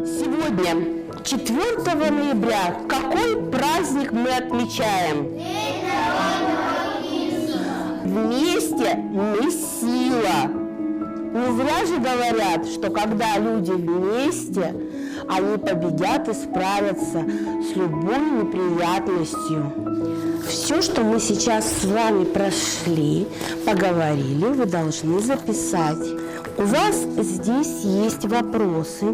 Сегодня, 4 ноября, какой праздник мы отмечаем? День народного единства. Вместе мы сила. Не зря же говорят, что когда люди вместе, они победят и справятся с любой неприятностью. Все, что мы сейчас с вами прошли, поговорили, вы должны записать. У вас здесь есть вопросы.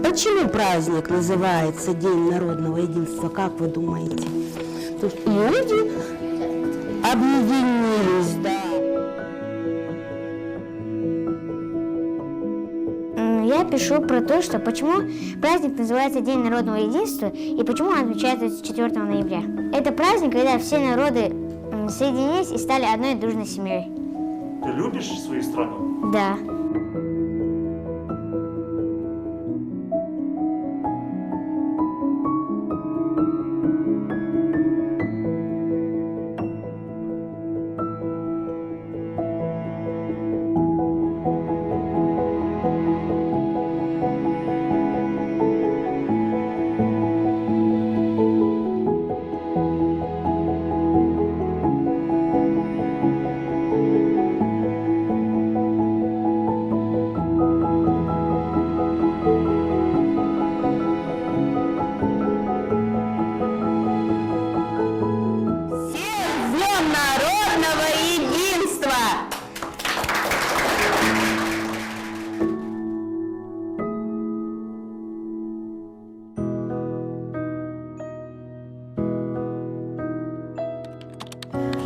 Почему праздник называется День народного единства, как вы думаете? Тут люди объединились, да. Я пишу про то, что почему праздник называется День народного единства и почему он отмечается 4 ноября. Это праздник, когда все народы соединились и стали одной дружной семьей. Ты любишь свою страну? Да.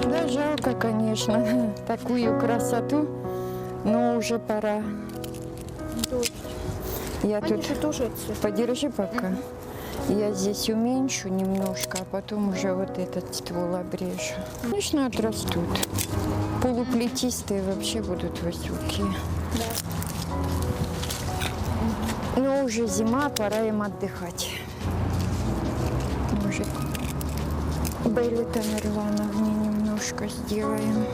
Да, жалко, конечно, такую красоту, но уже пора. Я тут подержи пока. Я здесь уменьшу немножко, а потом уже вот этот ствол обрежу. Конечно, отрастут. Полуплетистые вообще будут высокие. Но уже зима, пора им отдыхать. Может, Белли Тамерлановне немножко сделаем.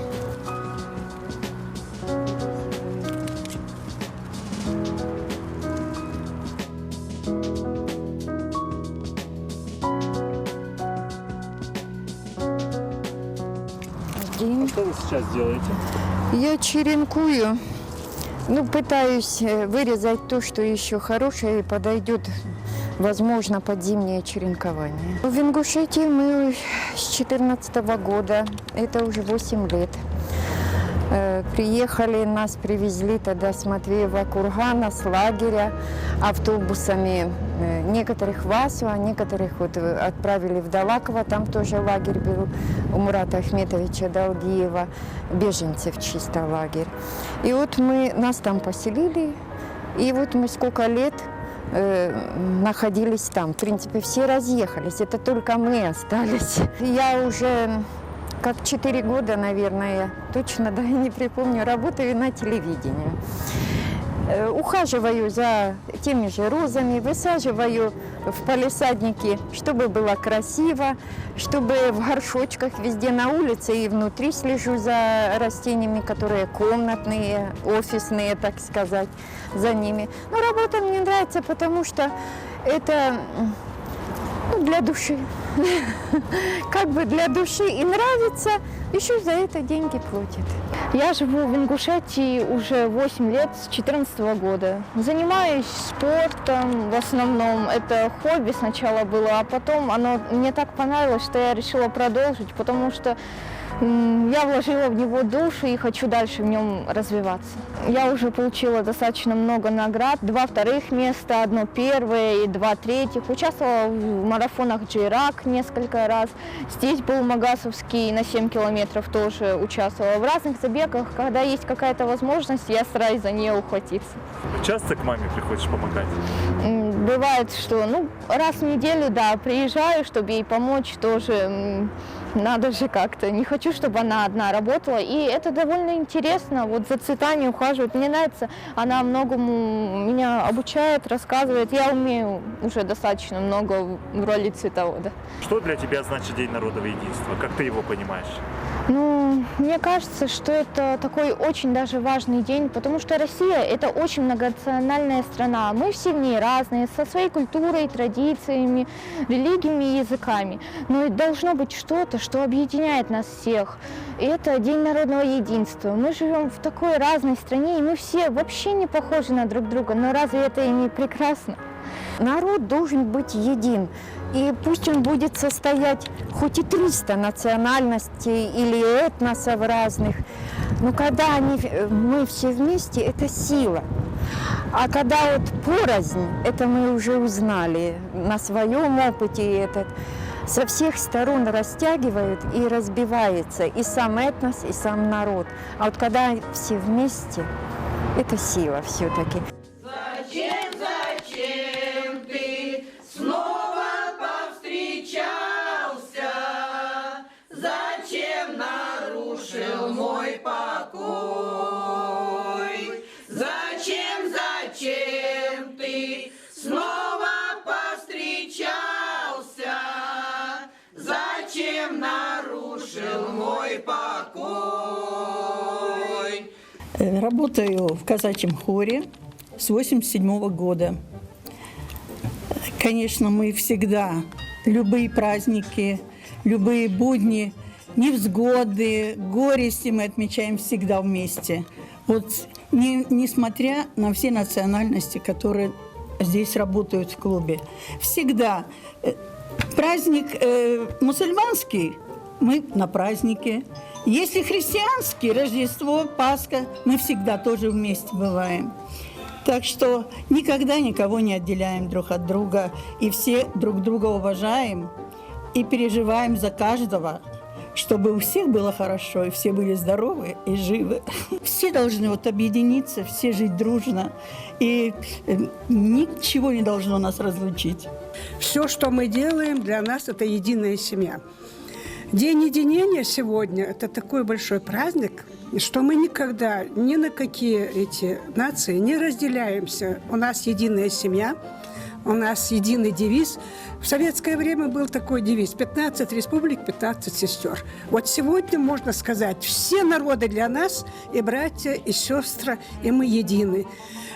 Что вы сейчас делаете? Я черенкую. Ну, пытаюсь вырезать то, что еще хорошее и подойдет, возможно, под зимнее черенкование. В Ингушетии мы с 2014 года, это уже 8 лет. Приехали, нас привезли тогда с Матвеева кургана, с лагеря, автобусами. Некоторых в Асу, а некоторых вот отправили в Далаково, там тоже лагерь был у Мурата Ахметовича Далгиева, беженцев чисто лагерь. И вот нас там поселили, и вот мы сколько лет находились там. В принципе, все разъехались, это только мы остались. Я уже как 4 года, наверное, точно да, не припомню, работаю на телевидении. Ухаживаю за теми же розами, высаживаю в палисаднике, чтобы было красиво, чтобы в горшочках везде на улице и внутри слежу за растениями, которые комнатные, офисные, так сказать, за ними. Но работа мне нравится, потому что это для души. Как бы для души и нравится, еще за это деньги платят. Я живу в Ингушетии уже 8 лет, с 2014 года. Занимаюсь спортом в основном. Это хобби сначала было, а потом оно мне так понравилось, что я решила продолжить, потому что я вложила в него душу и хочу дальше в нем развиваться. Я уже получила достаточно много наград. 2 вторых места, 1 первое и 2 третьих. Участвовала в марафонах Джейрак несколько раз. Здесь был Магасовский на 7 километров, тоже участвовала. В разных забегах, когда есть какая-то возможность, я стараюсь за нее ухватиться. Часто к маме приходишь помогать? Бывает, что раз в неделю, да, приезжаю, чтобы ей помочь тоже. Надо же как-то. Не хочу, чтобы она одна работала. И это довольно интересно. Вот за цветами ухаживать. Мне нравится. Она многому меня обучает, рассказывает. Я умею уже достаточно много в роли цветовода. Что для тебя значит День народного единства? Как ты его понимаешь? Ну, мне кажется, что это такой очень даже важный день, потому что Россия – это очень многонациональная страна. Мы все в ней разные, со своей культурой, традициями, религиями и языками. Но должно быть что-то, что объединяет нас всех. И это День народного единства. Мы живем в такой разной стране, и мы все вообще не похожи на друг друга. Но разве это и не прекрасно? Народ должен быть един. И пусть он будет состоять хоть и 300 национальностей или этносов разных, но когда мы все вместе, это сила. А когда вот порознь, это мы уже узнали на своем опыте, со всех сторон растягивают и разбивается и сам этнос, и сам народ. А вот когда все вместе, это сила все-таки. Зачем ты снова повстречался? Зачем нарушил мой покой? Зачем ты снова повстречался? Зачем нарушил мой покой? Работаю в казачьем хоре с 1987 года. Конечно, мы всегда, любые праздники, любые будни, невзгоды, горести мы отмечаем всегда вместе. Вот несмотря на все национальности, которые здесь работают в клубе. Всегда праздник мусульманский, мы на празднике. Если христианский, Рождество, Пасха, мы всегда тоже вместе бываем. Так что никогда никого не отделяем друг от друга, и все друг друга уважаем и переживаем за каждого, чтобы у всех было хорошо, и все были здоровы и живы. Все должны объединиться, все жить дружно, и ничего не должно нас разлучить. Все, что мы делаем, для нас это единая семья. День единения сегодня – это такой большой праздник, что мы никогда ни на какие эти нации не разделяемся. У нас единая семья, у нас единый девиз. В советское время был такой девиз: 15 республик, 15 сестер. Вот сегодня можно сказать, все народы для нас, и братья, и сестры, и мы едины.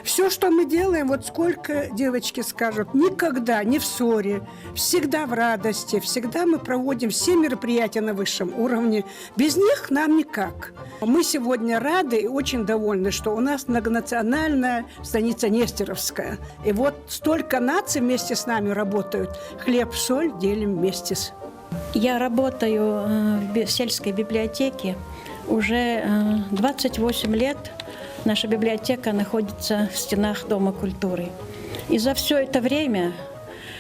Все, что мы делаем, вот сколько девочки скажут, никогда не в ссоре, всегда в радости, всегда мы проводим все мероприятия на высшем уровне. Без них нам никак. Мы сегодня рады и очень довольны, что у нас многонациональная станица Нестеровская. И вот столько наций вместе с нами работают. Хлеб, соль делим вместе. Я работаю в сельской библиотеке уже 28 лет. Наша библиотека находится в стенах Дома культуры. И за все это время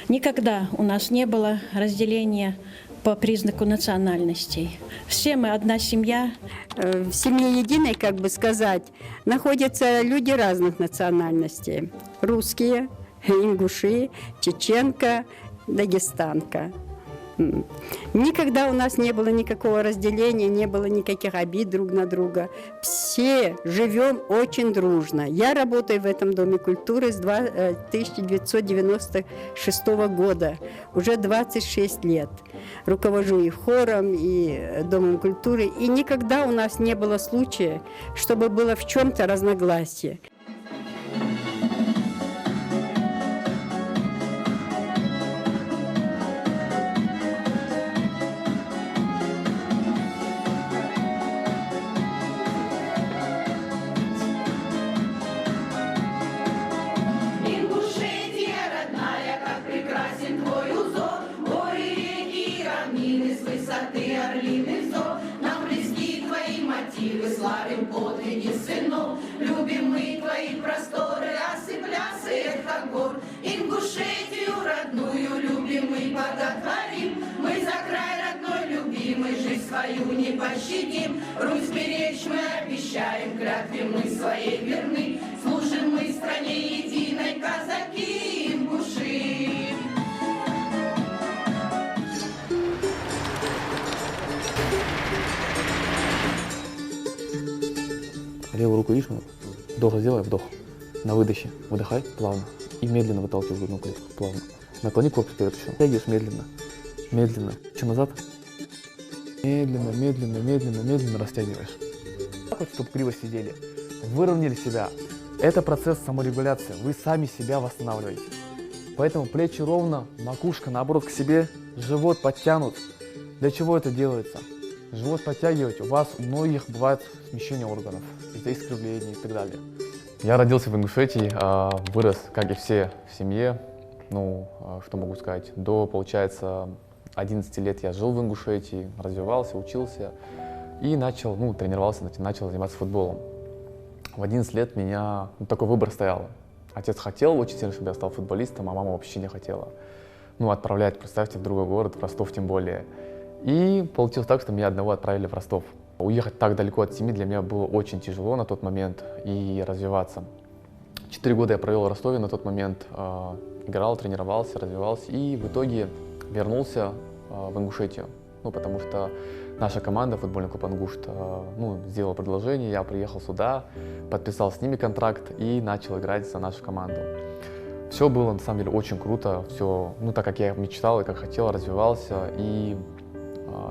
никогда у нас не было разделения по признаку национальностей. Все мы одна семья. В семье единой, как бы сказать, находятся люди разных национальностей. Русские, ингуши, чеченка, дагестанка. Никогда у нас не было никакого разделения, не было никаких обид друг на друга. Все живем очень дружно. Я работаю в этом Доме культуры с 1996 года, уже 26 лет. Руковожу и хором, и Домом культуры. И никогда у нас не было случая, чтобы было в чем-то разногласие. Славим подвиги сынов, любим мы твои просторы, асы, плясы, эхо гор. Ингушетию родную любим мы, боготворим, мы за край родной любимый, жизнь свою не пощадим. Русь беречь мы обещаем, клятве мы своей верны, служим мы стране единой, казаки, ингуши. Левую руку видишь, вдох сделай, вдох. На выдохе выдыхай плавно и медленно выталкивай грудную клетку, плавно. Наклони корпус вперед еще. Тягиваешь медленно, медленно. Еще назад. Медленно, медленно, медленно, медленно растягиваешь. Так вот, чтобы криво сидели. Выровняли себя. Это процесс саморегуляции. Вы сами себя восстанавливаете. Поэтому плечи ровно, макушка наоборот к себе, живот подтянут. Для чего это делается? Живот подтягивать. У вас у многих бывает смещение органов, из-за искривлений и так далее. Я родился в Ингушетии, вырос, как и все, в семье. Ну, что могу сказать, до, получается, 11 лет я жил в Ингушетии, развивался, учился и начал, тренировался, начал заниматься футболом. В 11 лет меня такой выбор стоял. Отец хотел очень сильно, чтобы я стал футболистом, а мама вообще не хотела. Отправлять, представьте, в другой город, в Ростов тем более. И получилось так, что меня одного отправили в Ростов. Уехать так далеко от семьи для меня было очень тяжело на тот момент и развиваться. 4 года я провел в Ростове на тот момент, играл, тренировался, развивался и в итоге вернулся в Ингушетию. Потому что наша команда, футбольный клуб «Ингушт», сделала предложение, я приехал сюда, подписал с ними контракт и начал играть за нашу команду. Все было на самом деле очень круто, все, так как я мечтал и как хотел, развивался. И,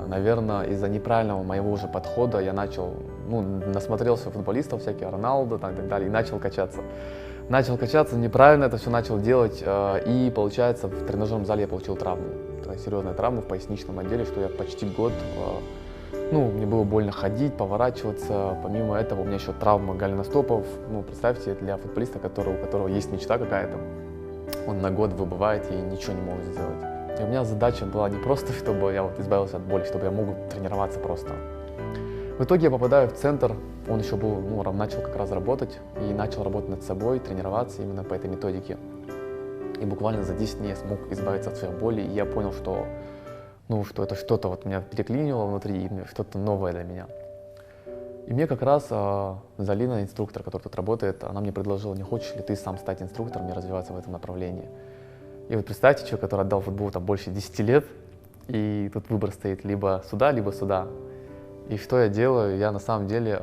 наверное, из-за неправильного моего уже подхода я начал, насмотрелся футболистов всяких, Роналдо и так далее, и начал качаться. Начал качаться, неправильно это все начал делать, и, получается, в тренажерном зале я получил травму. Серьезная травма в поясничном отделе, что я почти год, мне было больно ходить, поворачиваться. Помимо этого, у меня еще травма голеностопов. Представьте, для футболиста, у которого есть мечта какая-то, он на год выбывает и ничего не может сделать. И у меня задача была не просто, чтобы я избавился от боли, чтобы я мог тренироваться просто. В итоге я попадаю в центр, он еще был, начал как раз работать, и начал работать над собой, тренироваться именно по этой методике. И буквально за 10 дней я смог избавиться от своей боли, и я понял, что, что это что-то меня переклинило внутри, что-то новое для меня. И мне как раз Залина, инструктор, который тут работает, она мне предложила, не хочешь ли ты сам стать инструктором и развиваться в этом направлении. И вот представьте, человек, который отдал футболу больше 10 лет, и тут выбор стоит либо сюда, либо сюда. И что я делаю? Я на самом деле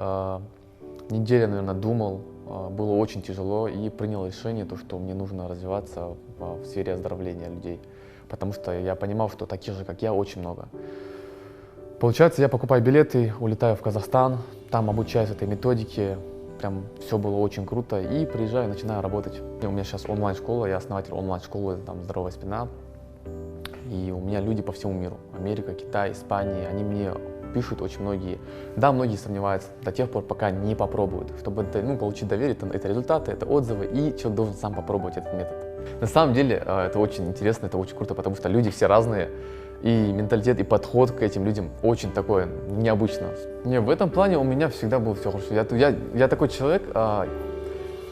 неделю, наверное, думал, было очень тяжело, и принял решение, что мне нужно развиваться в сфере оздоровления людей. Потому что я понимал, что таких же, как я, очень много. Получается, я покупаю билеты, улетаю в Казахстан, там обучаюсь этой методике, прям все было очень круто, и приезжаю, начинаю работать. И у меня сейчас онлайн-школа, я основатель онлайн-школы «Здоровая спина», и у меня люди по всему миру, Америка, Китай, Испания, они мне пишут очень многие. Да, многие сомневаются до тех пор, пока не попробуют. Чтобы получить доверие, это результаты, это отзывы, и человек должен сам попробовать этот метод. На самом деле это очень интересно, это очень круто, потому что люди все разные, и менталитет, и подход к этим людям очень такой необычный. В этом плане у меня всегда было все хорошо. Я такой человек,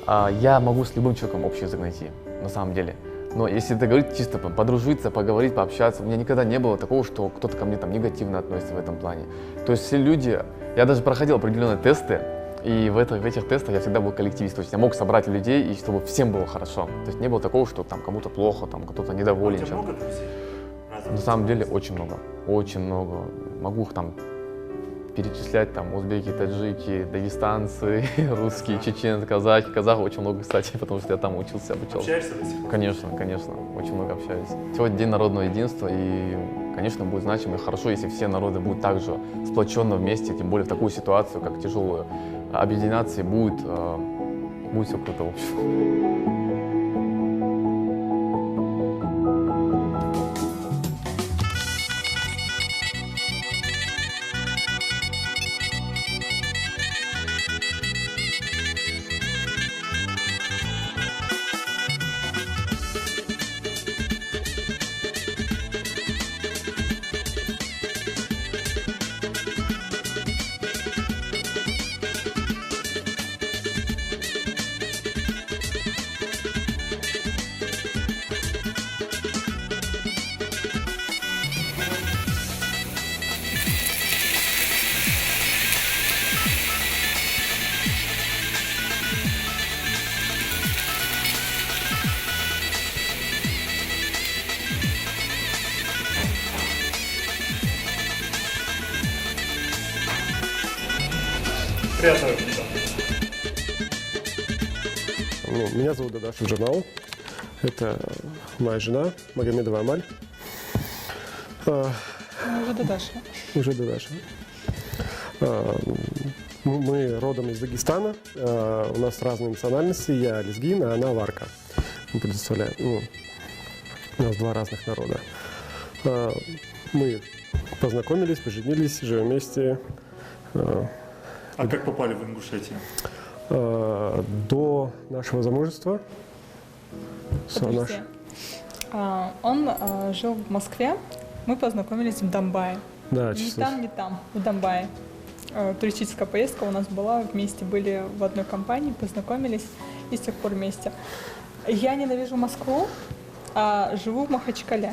я могу с любым человеком общий язык найти, на самом деле. Но если договориться, чисто подружиться, поговорить, пообщаться, у меня никогда не было такого, что кто-то ко мне негативно относится в этом плане. То есть все люди, я даже проходил определенные тесты, и в этих тестах я всегда был коллективист, то есть я мог собрать людей, и чтобы всем было хорошо. То есть не было такого, что кому-то плохо, кто-то недоволен чем-то. На самом деле очень много, очень много. Могу их перечислять, узбеки, таджики, дагестанцы, русские, чеченцы, казахи. Казахов очень много, кстати, потому что я там учился, обучался. Общаешься до сих пор? Конечно, очень много общаюсь. Сегодня День народного единства, и, конечно, будет значимо и хорошо, если все народы будут также сплоченно вместе, тем более в такую ситуацию, как тяжелую, объединяться, и будет все круто в общем. Приятного аппетита. Меня зовут Дадашев Джанал. Это моя жена Магомедова Амаль. Уже до Даши. Уже до Даши. Мы родом из Дагестана, у нас разные национальности, я лезгин, а она варка. Мы представляем, у нас два разных народа. Мы познакомились, поженились, живем вместе. А как попали в Ингушетию? До нашего замужества. Подожди. Он жил в Москве, мы познакомились в Домбае. Да, ни там, ни там, в Домбае. Туристическая поездка у нас была, вместе были в одной компании, познакомились и с тех пор вместе. Я ненавижу Москву, а живу в Махачкале,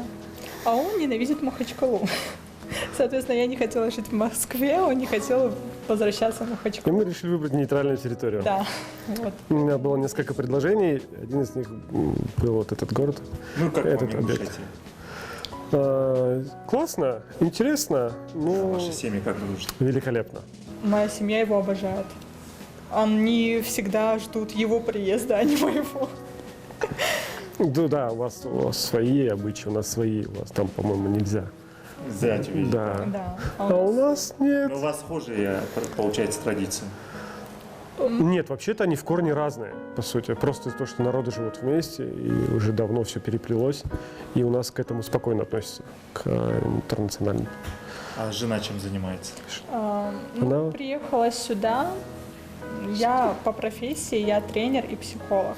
а он ненавидит Махачкалу. Соответственно, я не хотела жить в Москве, он не хотел возвращаться в Махачкалу. И мы решили выбрать нейтральную территорию. Да. Вот. У меня было несколько предложений, один из них был вот этот город, Ну, как этот вам объект. Ингушетия? Классно, интересно, но Ваши семьи как дружат? великолепно. Моя семья его обожает. Они всегда ждут его приезда, а не моего. Да, у вас свои обычаи, у нас свои, у вас там, по-моему, нельзя. Зять увидеть. Да. Да. А у нас нет. Но у вас схожие, получается, традиции. Нет, вообще-то они в корне разные, по сути. Просто то, что народы живут вместе, и уже давно все переплелось, и у нас к этому спокойно относятся, к интернациональному. А жена чем занимается? Она- Приехала сюда, я по профессии, я тренер и психолог.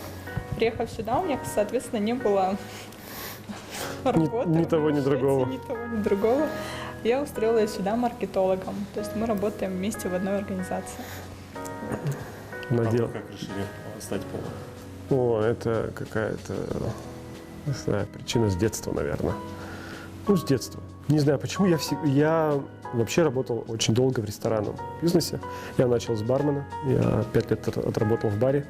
Приехав сюда, у меня, соответственно, не было работы. Ни того, ни другого. Ни того, ни другого. Я устроилась сюда маркетологом. То есть мы работаем вместе в одной организации. А вы Надел. как решили стать поваром? О, это какая-то, не знаю, причина с детства, наверное. Ну, с детства. Не знаю, почему я вообще работал очень долго в ресторанном бизнесе. Я начал с бармена, я 5 лет отработал в баре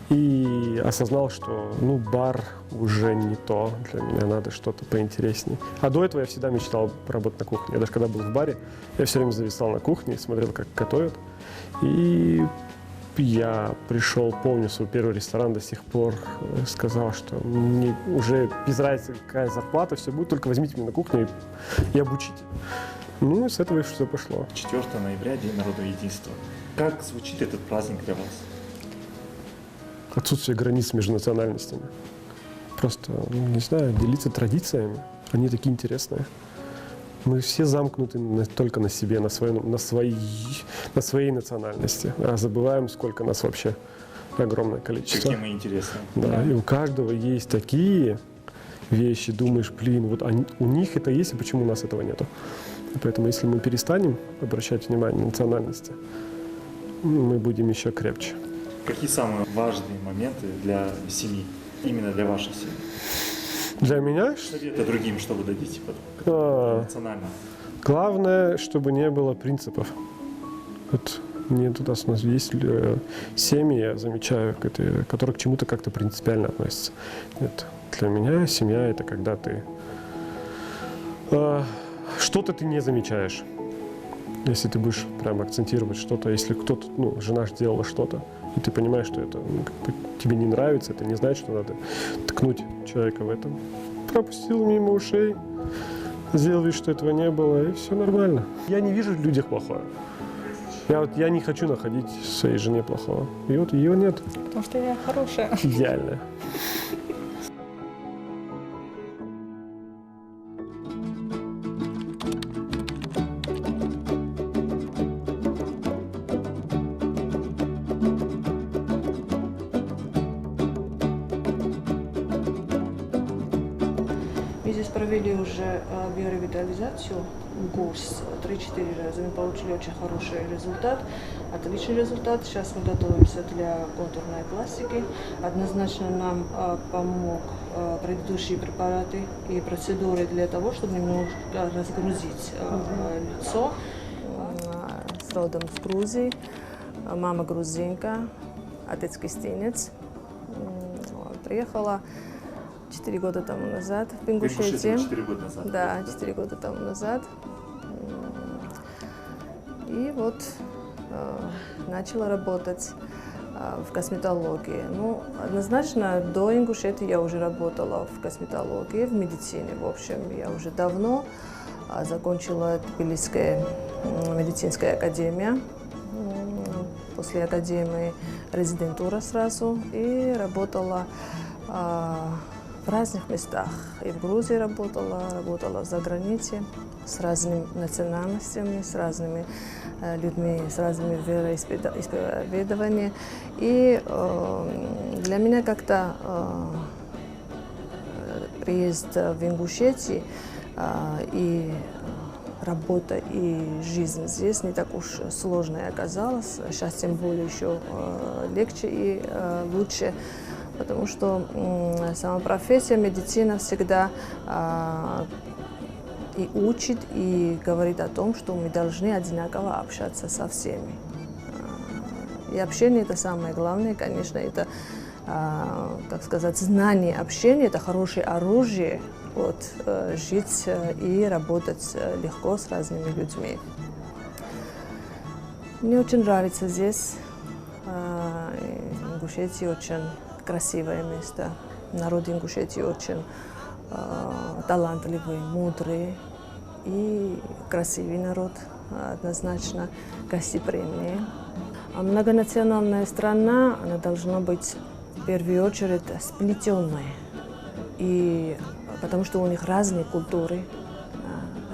и осознал, что, бар уже не то, для меня надо что-то поинтереснее. А до этого я всегда мечтал поработать на кухне. Я даже когда был в баре, я все время зависал на кухне, смотрел, как готовят. И я пришел, помню свой первый ресторан до сих пор, сказал, что мне уже без разницы, какая зарплата, все будет, только возьмите меня на кухню и обучите. Ну, и с этого все пошло. 4 ноября, День народного единства. Как звучит этот праздник для вас? Отсутствие границ между национальностями. Просто, не знаю, делиться традициями, они такие интересные. Мы все замкнуты только на себе, на своей национальности, а забываем, сколько нас вообще огромное количество. Какие мы интересные. Да, и у каждого есть такие вещи, думаешь, вот у них это есть, и почему у нас этого нету. И поэтому, если мы перестанем обращать внимание на национальности, мы будем еще крепче. Какие самые важные моменты для семьи, именно для вашей семьи? Для меня Советы другим, что вы дадите потом? Национально. главное, чтобы не было принципов. Вот нет, у нас есть семьи, я замечаю, которые к чему-то как-то принципиально относятся. Нет, для меня семья — это когда ты что-то ты не замечаешь. Если ты будешь прям акцентировать что-то, если кто-то, жена сделала что-то, и ты понимаешь, что это тебе не нравится, это не значит, что надо ткнуть человека в этом. Пропустил мимо ушей, сделал вид, что этого не было, и все нормально. Я не вижу в людях плохое. Я не хочу находить в своей жене плохого. И вот ее нет. Потому что я хорошая. Идеально. Мы здесь провели уже биоревитализацию, курс 3-4 раза. Мы получили очень хороший результат, отличный результат. Сейчас мы готовимся для контурной пластики. Однозначно нам помог предыдущие препараты и процедуры для того, чтобы немножко разгрузить лицо. С родом с Грузии, мама грузинка, отец кистинец. Приехала 4 года тому назад в Ингушетию. 4 года назад? Да, 4 года тому назад. И вот начала работать в косметологии. Однозначно, до Ингушетии я уже работала в косметологии, в медицине, в общем, я уже давно. Закончила Тбилисская медицинская академия. После академии резидентура сразу. И работала в разных местах. И в Грузии работала за границей с разными национальностями, с разными людьми, с разными вероисповеданиями. И для меня как-то приезд в Ингушетию и работа и жизнь здесь не так уж сложной оказалась. Сейчас тем более еще легче и лучше, потому что сама профессия медицина всегда и учит, и говорит о том, что мы должны одинаково общаться со всеми. И общение – это самое главное, конечно, это, как сказать, знание общения – это хорошее оружие, жить и работать легко с разными людьми. Мне очень нравится здесь. Ингушетия очень красивое место. Народ Ингушетии очень талантливый, мудрый и красивый народ, однозначно гостеприимный. А многонациональная страна, она должна быть в первую очередь сплетенной. И потому что у них разные культуры,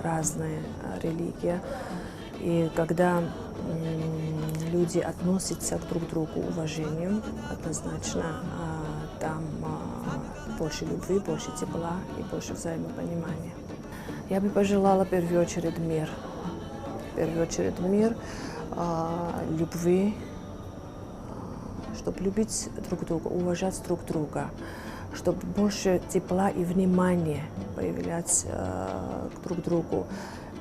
разная религия. И когда люди относятся друг к другу уважением, однозначно там больше любви, больше тепла и больше взаимопонимания. Я бы пожелала в первую очередь мир. В первую очередь мир, любви, чтобы любить друг друга, уважать друг друга, чтобы больше тепла и внимания появлялось друг к другу.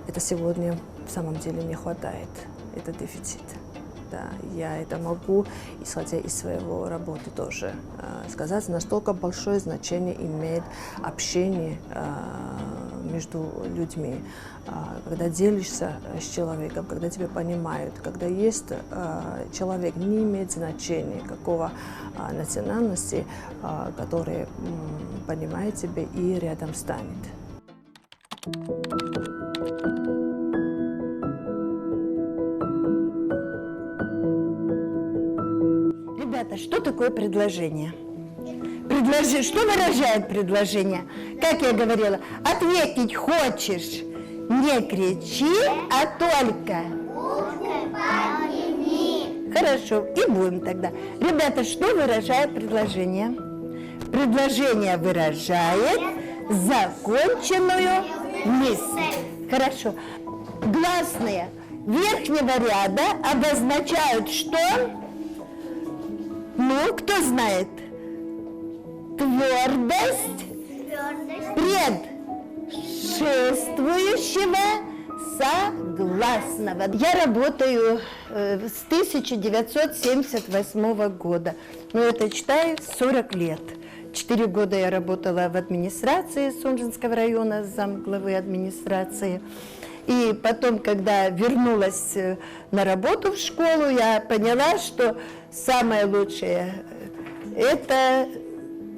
Это сегодня в самом деле не хватает, это дефицит. Да, я это могу, исходя из своего работы тоже, сказать, настолько большое значение имеет общение между людьми. Когда делишься с человеком, когда тебя понимают, когда есть человек, не имеет значения какого национальности, который понимает тебя и рядом станет. Ребята, что такое предложение? Что выражает предложение? Как я говорила, ответить хочешь, не кричи, а только. Хорошо, и будем тогда. Ребята, что выражает предложение? Предложение выражает законченную мысль. Хорошо. Гласные верхнего ряда обозначают что? Ну, кто знает? Твердость предшествующего согласного. Я работаю с 1978 года. Ну, это, считай, 40 лет. 4 года я работала в администрации Сунжинского района, замглавы администрации. И потом, когда вернулась на работу в школу, я поняла, что самое лучшее – это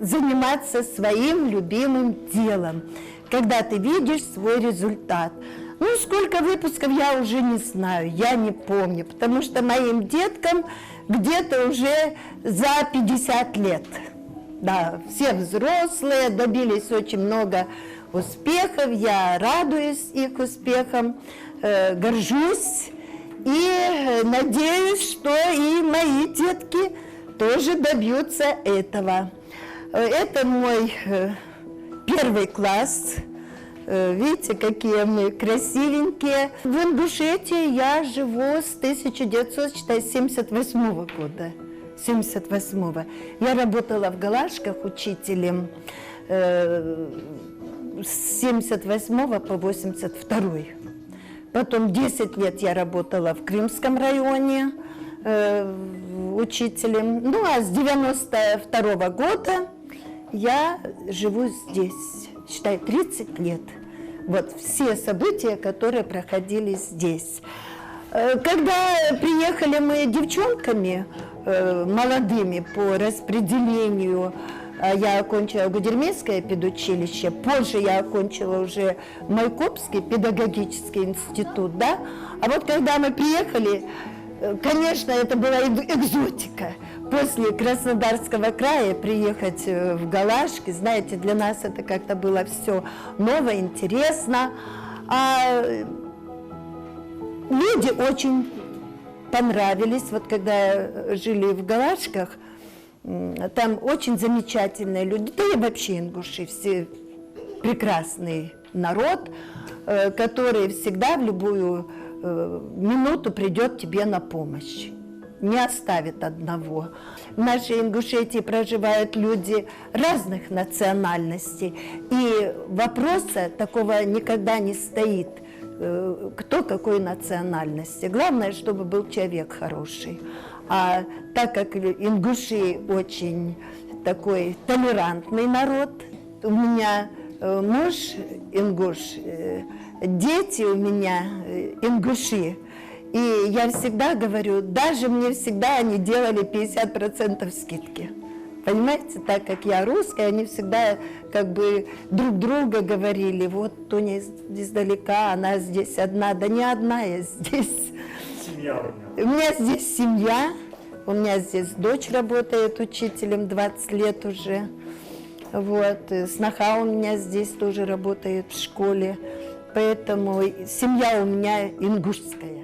заниматься своим любимым делом, когда ты видишь свой результат. Ну, сколько выпусков я уже не знаю, я не помню, потому что моим деткам где-то уже за 50 лет. Да, все взрослые, добились очень много успехов, я радуюсь их успехам, горжусь и надеюсь, что и мои детки тоже добьются этого. Это мой первый класс. Видите, какие мы красивенькие. В Ингушетии я живу с 1978 года. 78-го. Я работала в Галашках учителем с 78 по 82. Потом 10 лет я работала в Крымском районе учителем. Ну, а с 92 года я живу здесь, считай, 30 лет. Вот все события, которые проходили здесь. Когда приехали мы девчонками молодыми по распределению я окончила Гудермейское педучилище, позже я окончила уже Майкопский педагогический институт, да. А вот когда мы приехали, конечно, это была экзотика. После Краснодарского края приехать в Галашки, знаете, для нас это как-то было все ново, интересно. А люди очень понравились, вот когда жили в Галашках, там очень замечательные люди, да и вообще ингуши, все прекрасный народ, который всегда в любую минуту придет тебе на помощь, не оставит одного. В нашей Ингушетии проживают люди разных национальностей, и вопроса такого никогда не стоит, кто какой национальности. Главное, чтобы был человек хороший. А так как ингуши очень такой толерантный народ, у меня муж ингуш, дети у меня ингуши. И я всегда говорю, даже мне всегда они делали 50% скидки. Понимаете, так как я русская, они всегда как бы друг друга говорили, вот Тоня издалека, она здесь одна, да не одна я здесь. Семья у меня здесь семья, у меня здесь дочь работает учителем 20 лет уже. Вот, сноха у меня здесь тоже работает в школе, поэтому семья у меня ингушская.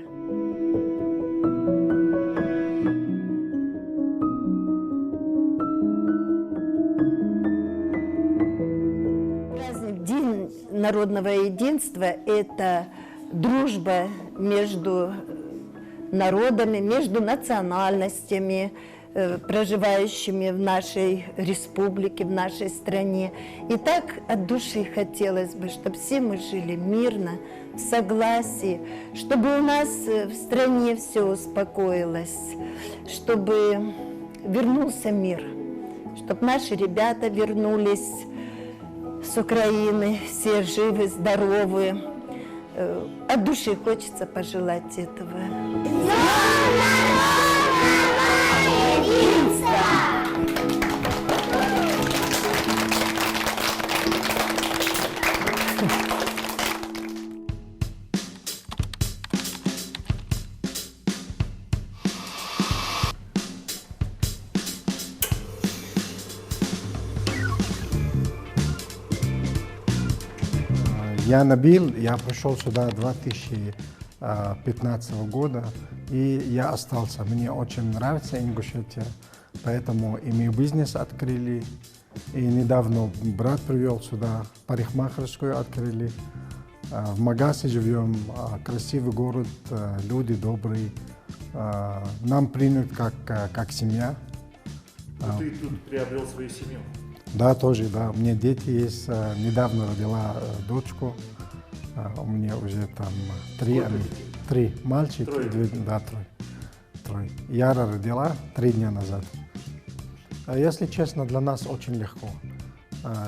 Праздник День народного единства – это дружба между народами, между национальностями, проживающими в нашей республике, в нашей стране. И так от души хотелось бы, чтобы все мы жили мирно, в согласии, чтобы у нас в стране все успокоилось, чтобы вернулся мир, чтобы наши ребята вернулись с Украины, все живы, здоровы. От души хочется пожелать этого. Я Набил, я пришел сюда 2015 года, и я остался. Мне очень нравится Ингушетия, поэтому и мы бизнес открыли, и недавно брат привел сюда, парикмахерскую открыли. В Магасе живем, красивый город, люди добрые, нам принят как семья. Ты тут приобрел свою семью? Да, тоже, да. У меня дети есть. Недавно родила дочку. У меня уже там три мальчика. Да, трое. Яра родила 3 дня назад. Если честно, для нас очень легко.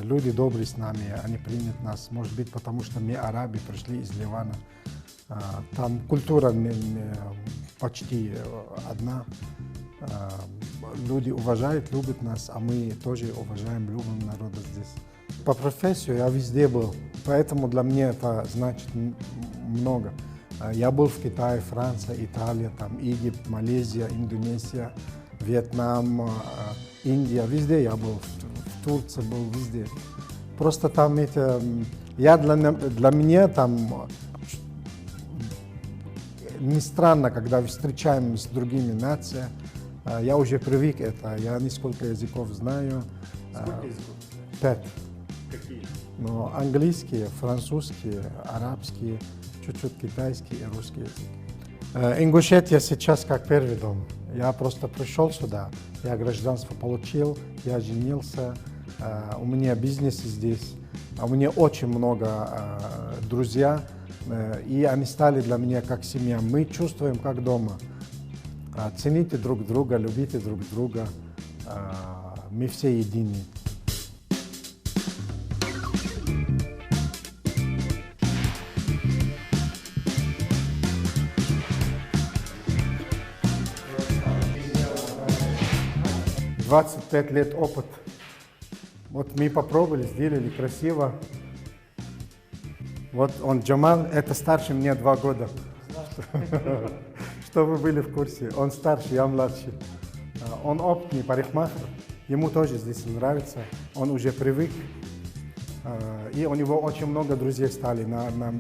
Люди добрые с нами, они примут нас. Может быть, потому что мы арабы, пришли из Ливана. Там культура почти одна. Люди уважают, любят нас, а мы тоже уважаем, любим народа здесь. По профессии я везде был, поэтому для меня это значит много. Я был в Китае, Франция, Италия, там, Египет, Малайзия, Индонезия, Вьетнам, Индия, везде я был, в Турции был, везде. Просто там это, для меня там не странно, когда встречаем с другими нациями. Я уже привык это, я несколько языков знаю. Сколько языков? 5. Какие? Но английский, французский, арабский, чуть-чуть китайский и русский язык. Ингушетия сейчас как первый дом. Я просто пришел сюда, я гражданство получил, я женился, у меня бизнес здесь, у меня очень много друзей, и они стали для меня как семья. Мы чувствуем как дома. Цените друг друга, любите друг друга. Мы все едины. «25 лет опыт Вот мы попробовали, сделали красиво. Вот он, Джамал, это старше меня 2 года. Чтобы вы были в курсе. Он старше, я младший. Он опытный парикмахер. Ему тоже здесь нравится. Он уже привык. И у него очень много друзей стали. На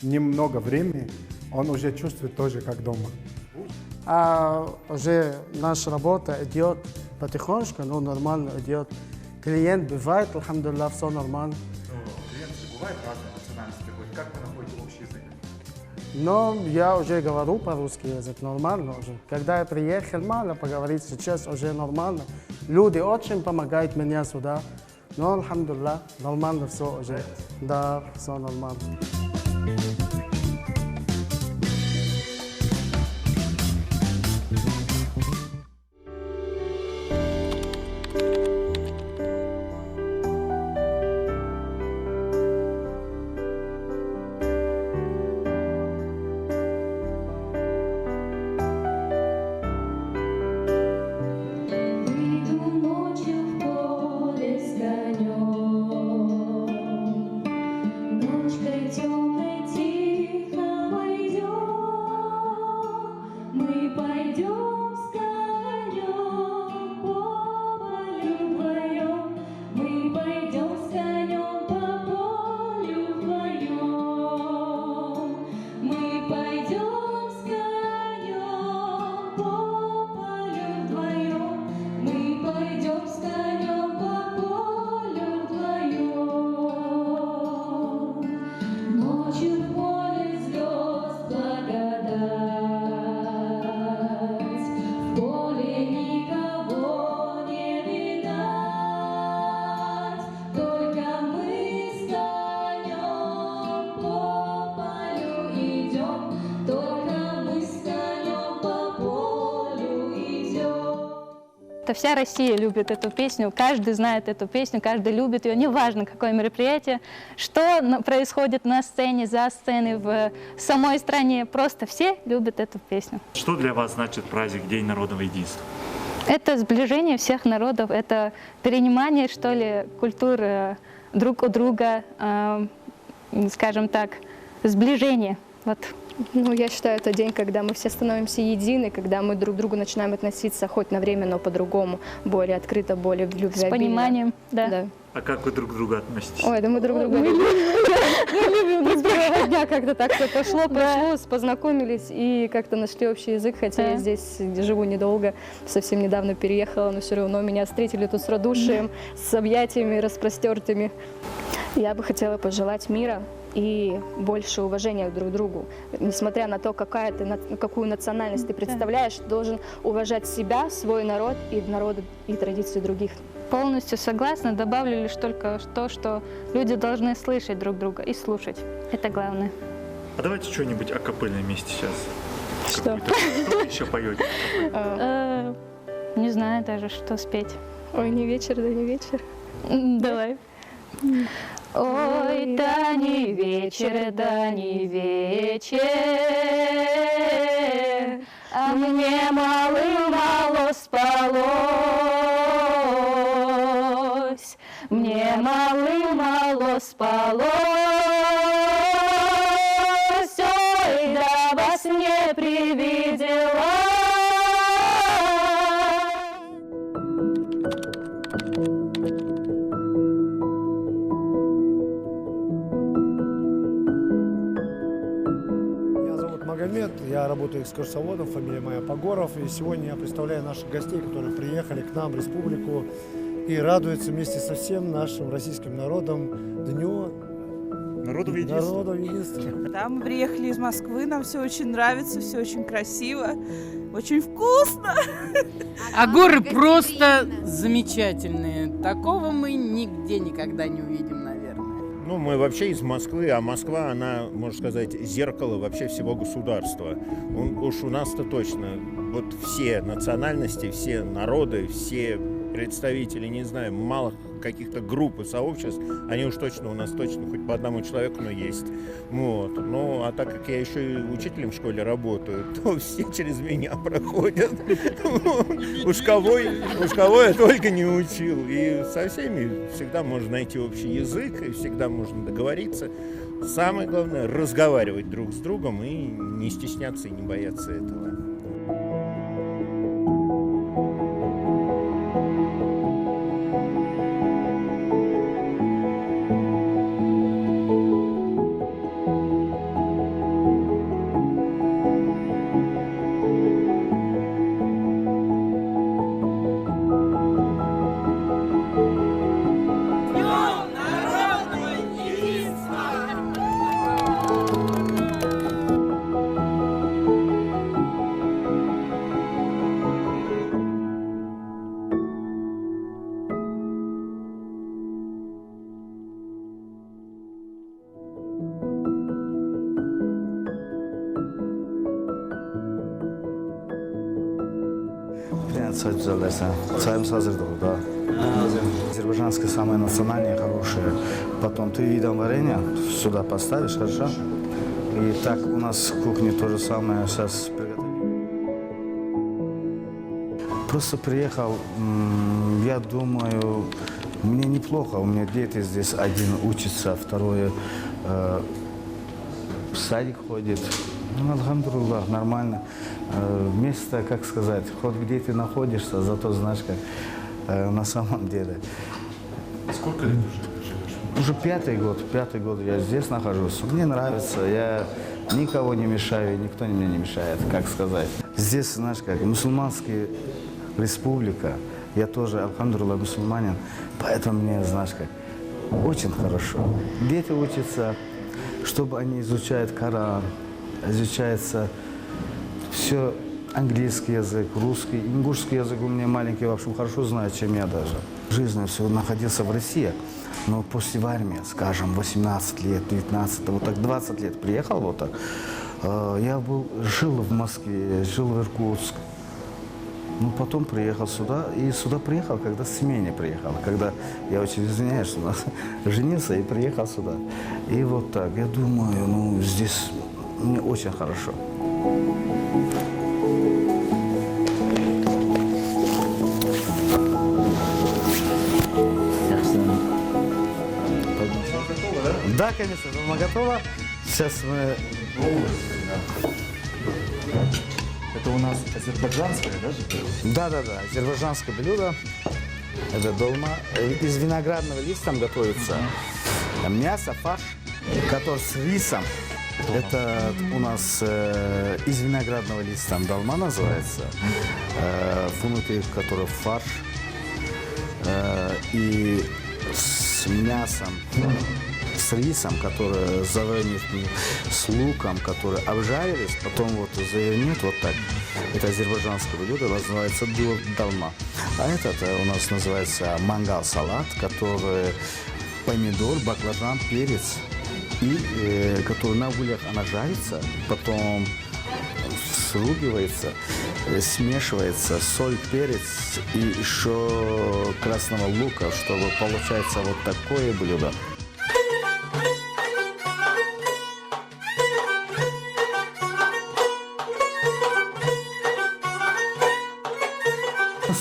немного времени он уже чувствует тоже как дома. А уже наша работа идет потихонечку, но нормально идет. Клиент бывает, алхамдулилlah, все нормально. Клиенты бывают разные национальности. Как вы находите общий язык? Но я уже говорю по-русски язык, нормально уже. Когда я приехал, мало поговорить, сейчас уже нормально. Люди очень помогают мне сюда. Но, алхамдулилlah, нормально все уже. Да, все нормально. Вся Россия любит эту песню, каждый знает эту песню, каждый любит ее, неважно, какое мероприятие, что происходит на сцене, за сценой, в самой стране, просто все любят эту песню. Что для вас значит праздник День народного единства? Это сближение всех народов, это перенимание, что ли, культуры друг у друга, скажем так, сближение. Вот. Ну, я считаю, это день, когда мы все становимся едины, когда мы друг к другу начинаем относиться хоть на время, но по-другому, более открыто, более любвеобильно. С пониманием, да. А как вы друг к другу относитесь? Ой, да мы друг друга любим. Мы любим друг друга. С первого дня как-то так все пошло, познакомились и как-то нашли общий язык, хотя я здесь живу недолго, совсем недавно переехала, но все равно меня встретили тут с радушием, с объятиями распростертыми. Я бы хотела пожелать мира и больше уважения друг к другу. Несмотря на то, какую национальность ты представляешь, должен уважать себя, свой народ и народы и традиции других. Полностью согласна, добавлю лишь только то, что люди должны слышать друг друга и слушать. Это главное. А давайте что-нибудь акапельное вместе сейчас. Что? Что вы еще поете? Не знаю даже, что спеть. Ой, не вечер, да не вечер. Давай. Ой, да не вечер, а мне мало спалось, мне мало спалось, ой, да во сне привиделась. Я работаю экскурсоводом, фамилия моя Погоров, и сегодня я представляю наших гостей, которые приехали к нам в республику и радуются вместе со всем нашим российским народом Дню народного единства. Да, мы приехали из Москвы, нам все очень нравится, все очень красиво, очень вкусно. А горы просто замечательные. Такого мы нигде никогда не увидим, наверное. Ну, мы вообще из Москвы, а Москва, она, можно сказать, зеркало вообще всего государства. Уж у нас-то точно. Вот все национальности, все народы, все представители, не знаю, малых каких-то групп и сообществ, они уж точно у нас точно хоть по одному человеку, но есть. Вот. Ну, а так как я еще и учителем в школе работаю, то все через меня проходят. Уж кого я только не учил. И со всеми всегда можно найти общий язык, и всегда можно договориться. Самое главное — разговаривать друг с другом и не стесняться и не бояться этого. Царем созрел, да. Азербайджанское самое национальное, хорошее. Потом 3 вида варенья сюда поставишь, хорошо? И так у нас в кухне то же самое сейчас приготовили. Просто приехал, я думаю, мне неплохо. У меня дети здесь, один учится, второй в садик ходит. Ну, альхамдулиллах, нормально. Место, как сказать, хоть где ты находишься, зато знаешь, как на самом деле. Сколько лет уже живешь? Уже пятый год я здесь нахожусь. Мне нравится, я никого не мешаю, никто мне не мешает, как сказать. Здесь, знаешь, как мусульманская республика, я тоже, альхамдулиллах, мусульманин, поэтому мне, знаешь, как очень хорошо. Дети учатся, чтобы они изучают Коран, изучается все английский язык, русский, ингушский язык у меня маленький, в общем, хорошо знаю, чем я даже. Жизнь все находился в России, но после в армии, скажем, 18 лет, 19, вот так 20 лет приехал вот так. Я жил в Москве, жил в Иркутске. Ну, потом приехал сюда, и сюда приехал, когда с смене приехал, когда, я очень извиняюсь, что женился и приехал сюда. И вот так, я думаю, ну, здесь мне очень хорошо. Да, конечно, дома готово. Сейчас мы... Это у нас азербайджанское, да? Да, азербайджанское блюдо. Это долма. Из виноградного листа готовится. Мясо, фарш, который с рисом. Это у нас из виноградного листа долма называется. Внутри которого фарш. И с мясом, с рисом, который завернут с луком, которые обжарились, потом вот завернут вот так. Это азербайджанское блюдо, называется долма. А этот у нас называется мангал-салат, который помидор, баклажан, перец, и который на углях она жарится, потом срубивается, смешивается соль, перец и еще красного лука, чтобы получается вот такое блюдо.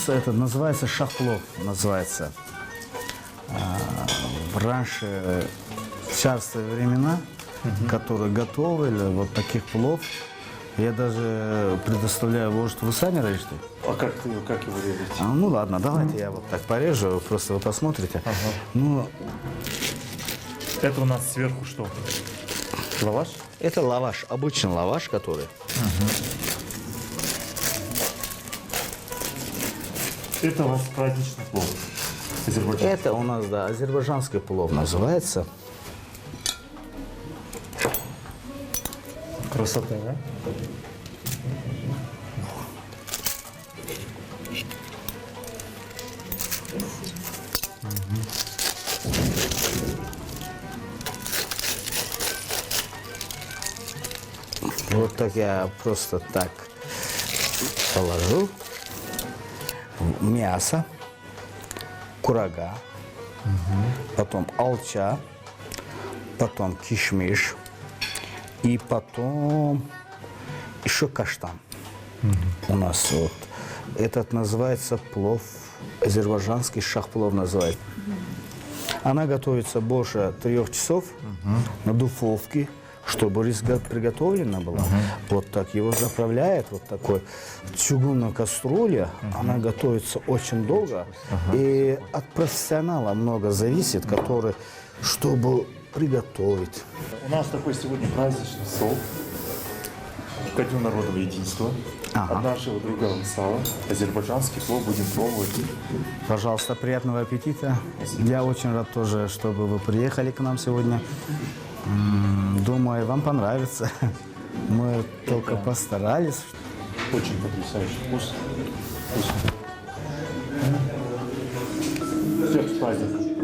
Это называется шахплов, называется. Раньше, в царские времена, которые готовили вот таких плов, я даже предоставляю, может, вы сами режете? А как его резать? Ну ладно, давайте я вот так порежу, просто вы посмотрите. Ага. Ну, это у нас сверху что? Лаваш? Это лаваш, обычный лаваш, который. Это у вас праздничный плов. Это у нас, да, азербайджанский плов называется. Красота, да? Вот так я просто так положу мясо. курага, потом алча, потом кишмиш и потом еще каштан. У нас вот этот называется плов, азербайджанский шах-плов называется. Она готовится больше 3 часов на духовке, чтобы рис приготовлена была. Вот так его заправляет, вот такой чугунная кастрюля. Она готовится очень долго. И от профессионала много зависит, который, чтобы приготовить. У нас такой сегодня праздничный стол. Ко Дню народного единства. От нашего друга сала. Азербайджанский плов будем пробовать. Пожалуйста, приятного аппетита. Я очень рад тоже, чтобы вы приехали к нам сегодня. Думаю, вам понравится. Мы только постарались. Очень потрясающий вкус. Всех с праздником.